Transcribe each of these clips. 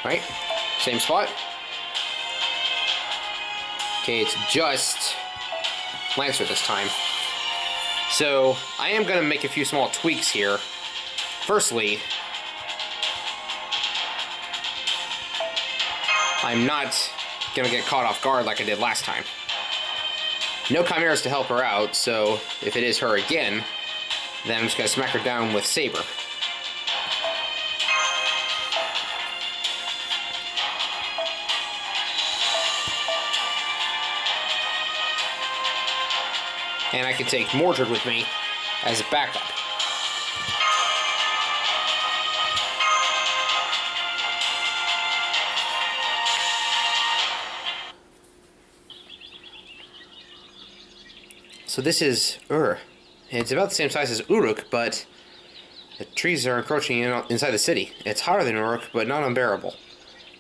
Right? Same spot. Okay, it's just Lancer this time. So, I am going to make a few small tweaks here. Firstly, I'm not going to get caught off guard like I did last time. No chimeras to help her out, so if it is her again, then I'm just going to smack her down with Saber. And I can take Mordred with me as a backup. So this is Ur. It's about the same size as Uruk, but the trees are encroaching inside the city. It's hotter than Uruk, but not unbearable.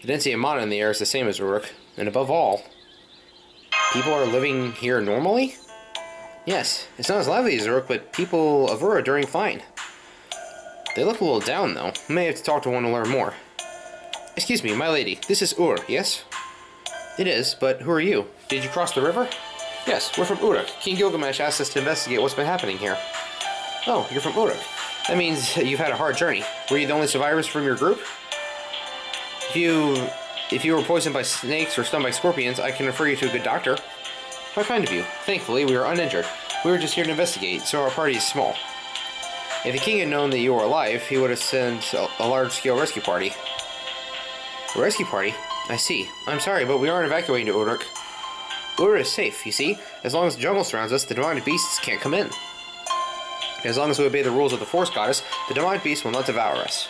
The density of mana in the air is the same as Uruk, and above all, people are living here normally? Yes, it's not as lively as Uruk, but people of Ur are doing fine. They look a little down, though. I may have to talk to one to learn more. Excuse me, my lady, this is Ur, yes? It is, but who are you? Did you cross the river? Yes, we're from Uruk. King Gilgamesh asked us to investigate what's been happening here. Oh, you're from Uruk. That means you've had a hard journey. Were you the only survivors from your group? If you were poisoned by snakes or stung by scorpions, I can refer you to a good doctor. How kind of you. Thankfully, we were uninjured. We were just here to investigate, so our party is small. If the king had known that you were alive, he would have sent a large-scale rescue party. A rescue party? I see. I'm sorry, but we aren't evacuating to Uruk. Ur is safe, you see. As long as the jungle surrounds us, the demonic beasts can't come in. As long as we obey the rules of the Forest Goddess, the demonic beasts will not devour us.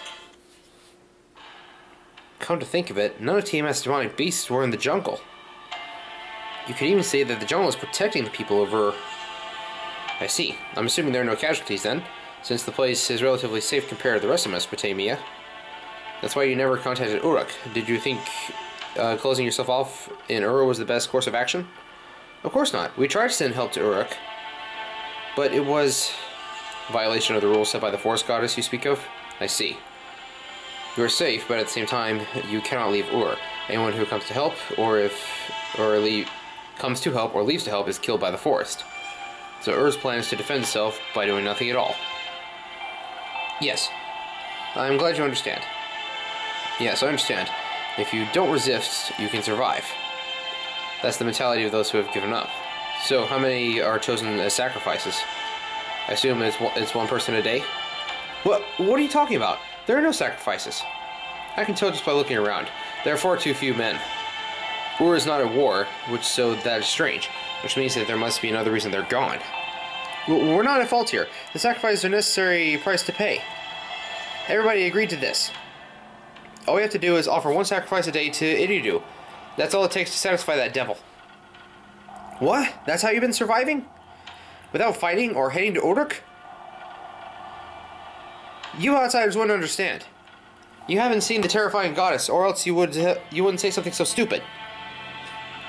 Come to think of it, none of TMS demonic beasts were in the jungle. You could even say that the jungle is protecting the people of Ur. I see. I'm assuming there are no casualties then, since the place is relatively safe compared to the rest of Mesopotamia. That's why you never contacted Uruk. Did you think closing yourself off in Ur was the best course of action? Of course not. We tried to send help to Uruk, but it was a violation of the rules set by the Forest Goddess you speak of. I see. You are safe, but at the same time, you cannot leave Ur. Anyone who comes to help, comes to help or leaves to help is killed by the forest. So Ur's plan is to defend itself by doing nothing at all. Yes. I'm glad you understand. Yes, I understand. If you don't resist, you can survive. That's the mentality of those who have given up. So, how many are chosen as sacrifices? I assume it's one person a day? What are you talking about? There are no sacrifices. I can tell just by looking around. There are far too few men. Ur is not at war, so that is strange, which means that there must be another reason they're gone. We're not at fault here. The sacrifices are a necessary price to pay. Everybody agreed to this. All we have to do is offer one sacrifice a day to Iridu. That's all it takes to satisfy that devil. What? That's how you've been surviving? Without fighting or heading to Uruk? You outsiders wouldn't understand. You haven't seen the terrifying goddess, or else you wouldn't say something so stupid.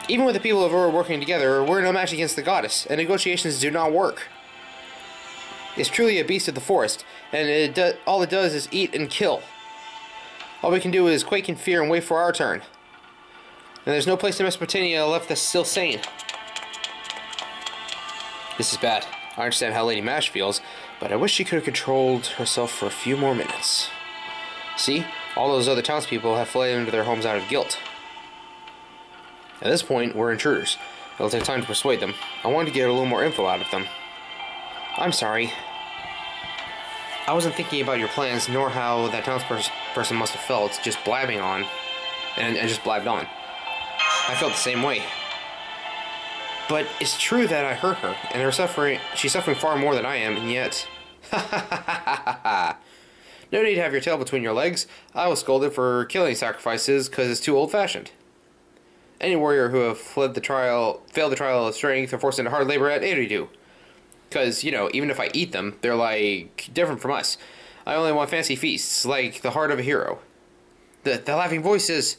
Even with the people of Ur working together, we're no match against the goddess, and negotiations do not work. It's truly a beast of the forest, and all it does is eat and kill. All we can do is quake in fear and wait for our turn. And there's no place in Mesopotamia left that's still sane. This is bad. I understand how Lady Mash feels, but I wish she could have controlled herself for a few more minutes. See? All those other townspeople have fled into their homes out of guilt. At this point, we're intruders. It'll take time to persuade them. I wanted to get a little more info out of them. I'm sorry. I wasn't thinking about your plans, nor how that townsperson must have felt, just blabbing on, and just blabbed on. I felt the same way. But it's true that I hurt her, and she's suffering far more than I am, and yet... Ha ha ha ha ha ha! No need to have your tail between your legs. I was scolded for killing sacrifices because it's too old-fashioned. Any warrior who have failed the trial of strength are forced into hard labor at Eridu. Because, you know, even if I eat them, they're, like, different from us. I only want fancy feasts, like the heart of a hero. The laughing voice is...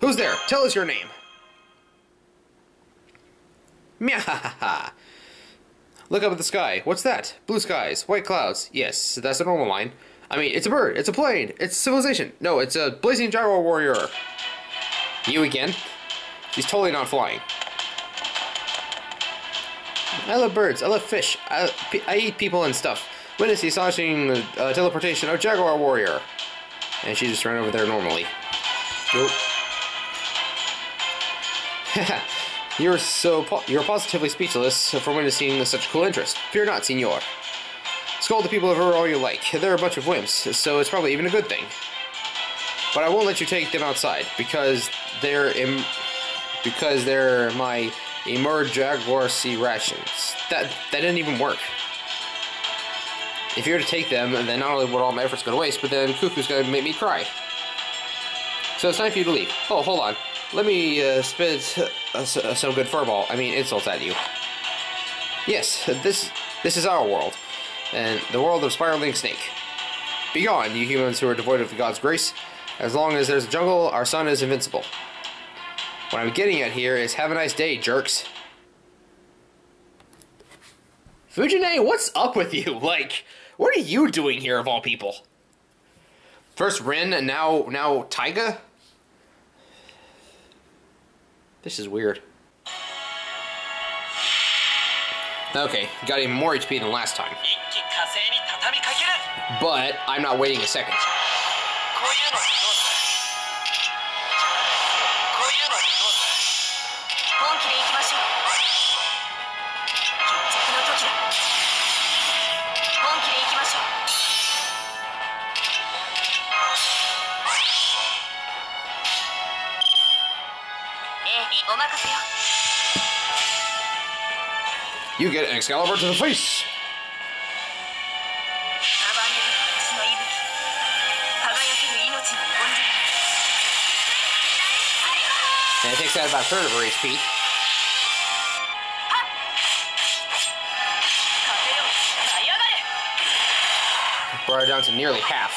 Who's there? Tell us your name! Meow. Look up at the sky. What's that? Blue skies, white clouds. Yes, that's a normal line. I mean, it's a bird, it's a plane, it's civilization. No, it's a blazing Jaguar warrior. You again? He's totally not flying. I love birds, I love fish, I eat people and stuff. Witness the astonishing teleportation of Jaguar warrior. And she just ran over there normally. Nope. You're positively speechless for witnessing such cool interest. Fear not, senor. Scold the people of her all you like. They're a bunch of wimps, so it's probably even a good thing. But I won't let you take them outside because they're my emerged Jaguar sea rations. That didn't even work. If you were to take them, then not only would all my efforts go to waste, but then Cuckoo's gonna make me cry. So it's time for you to leave. Oh, hold on. Let me spit some good insults at you. Yes, this is our world, and the world of Spiraling Snake. Begone, you humans who are devoid of the god's grace. As long as there's a jungle, our sun is invincible. What I'm getting at here is have a nice day, jerks. Fuji-Nee, what's up with you? Like, what are you doing here of all people? First Rin, and now Taiga? This is weird. Okay, got even more HP than last time. But I'm not waiting a second. You get an Excalibur to the face! And it takes out about a third of her HP. Brought her down to nearly half.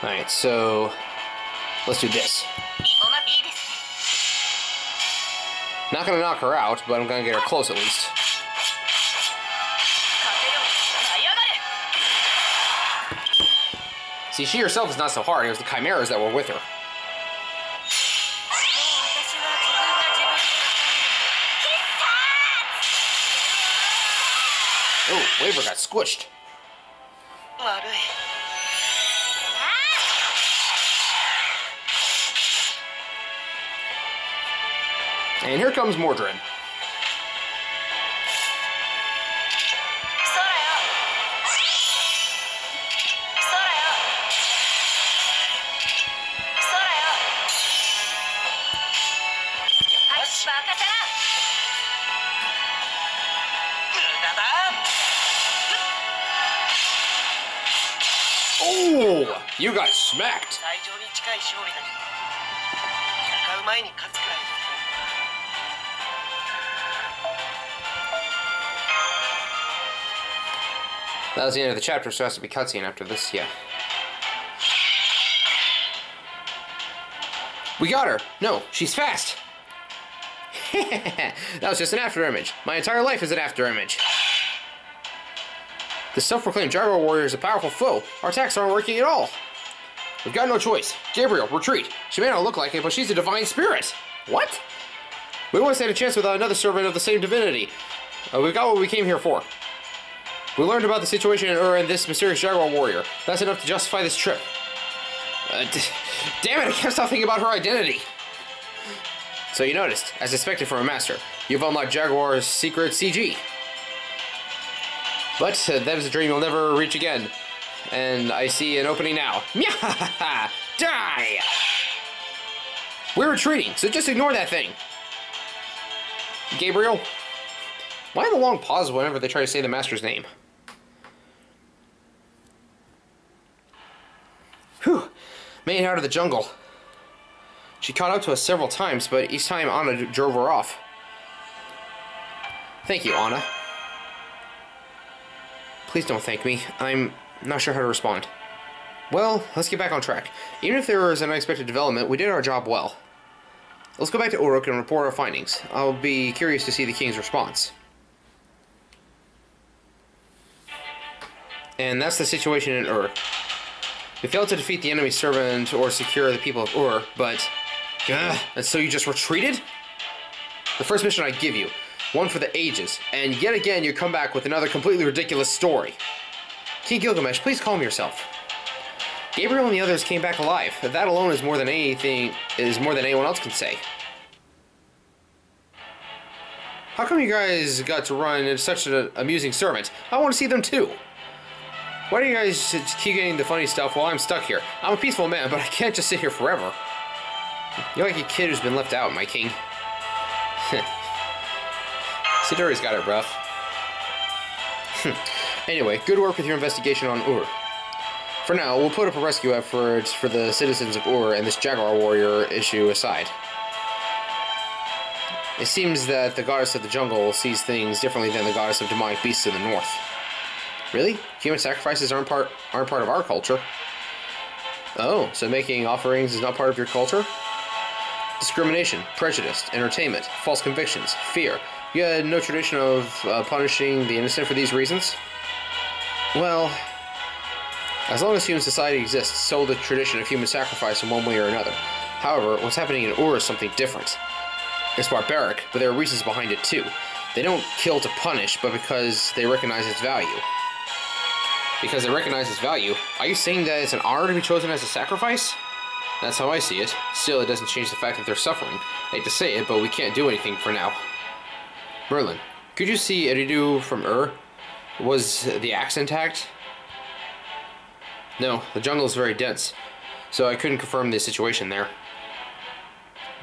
Alright, so let's do this. Not gonna knock her out, but I'm gonna get her close at least. See, she herself is not so hard, it was the chimeras that were with her. Oh, Waver got squished. And here comes Mordred. Oh, you got smacked. That was the end of the chapter, so it has to be cutscene after this, yeah. We got her! No, she's fast! That was just an afterimage. My entire life is an afterimage. The self-proclaimed Jaguar warrior is a powerful foe. Our attacks aren't working at all. We've got no choice. Gabriel, retreat. She may not look like it, but she's a divine spirit. What? We won't stand a chance without another servant of the same divinity. We got what we came here for. We learned about the situation in Ur and this mysterious Jaguar warrior. That's enough to justify this trip. Damn it, I can't stop thinking about her identity. So you noticed, as expected from a master, you've unlocked Jaguar's secret CG. But that is a dream you'll never reach again. And I see an opening now. Myahaha! Die! We're retreating, so just ignore that thing. Gabriel? Why the long pause whenever they try to say the master's name? Whew. Made it out of the jungle. She caught up to us several times, but each time Anna drove her off. Thank you, Anna. Please don't thank me. I'm not sure how to respond. Well, let's get back on track. Even if there was an unexpected development, we did our job well. Let's go back to Uruk and report our findings. I'll be curious to see the king's response. And that's the situation in Ur. We failed to defeat the enemy servant or secure the people of Ur, but... and so you just retreated? The first mission I give you, one for the ages, and yet again you come back with another completely ridiculous story. King Gilgamesh, please calm yourself. Gabriel and the others came back alive. That alone is more than anyone else can say. How come you guys got to run into such an amusing servant? I want to see them too. Why do you guys keep getting the funny stuff while I'm stuck here? I'm a peaceful man, but I can't just sit here forever. You're like a kid who's been left out, my king. Sidori's got it rough. Anyway, good work with your investigation on Ur. For now, we'll put up a rescue effort for the citizens of Ur and this Jaguar warrior issue aside. It seems that the goddess of the jungle sees things differently than the goddess of demonic beasts in the north. Really? Human sacrifices aren't part of our culture. Oh, so making offerings is not part of your culture? Discrimination, prejudice, entertainment, false convictions, fear. You had no tradition of punishing the innocent for these reasons? Well, as long as human society exists, so will the tradition of human sacrifice in one way or another. However, what's happening in Ur is something different. It's barbaric, but there are reasons behind it too. They don't kill to punish, but because they recognize its value. Because they recognize its value? Are you saying that it's an honor to be chosen as a sacrifice? That's how I see it. Still, it doesn't change the fact that they're suffering. I hate to say it, but we can't do anything for now. Merlin, could you see Eridu from Ur? Was the axe intact? No, the jungle is very dense, so I couldn't confirm the situation there.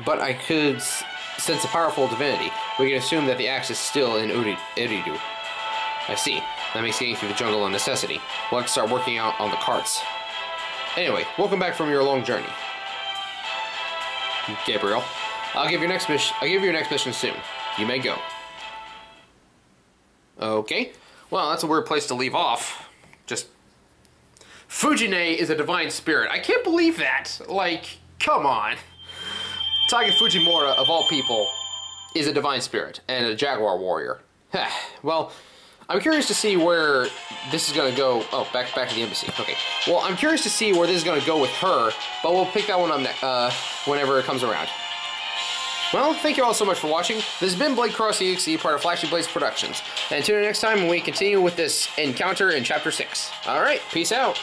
But I could sense a powerful divinity. We can assume that the axe is still in Eridu. I see. That makes getting through the jungle a necessity. We'll have to start working out on the carts. Anyway, welcome back from your long journey. Gabriel, I'll give you your next mission soon. You may go. Okay. Well, that's a weird place to leave off. Just... Fuji-Nee is a divine spirit. I can't believe that. Like, come on. Taiga Fujimura, of all people, is a divine spirit and a Jaguar warrior. Well, I'm curious to see where this is going to go. Oh, back to the embassy. Okay. Well, I'm curious to see where this is going to go with her, but we'll pick that one up whenever it comes around. Well, thank you all so much for watching. This has been Blade Cross EXE, part of Flashy Blades Productions. And tune in next time when we continue with this encounter in Chapter 6. Alright, peace out.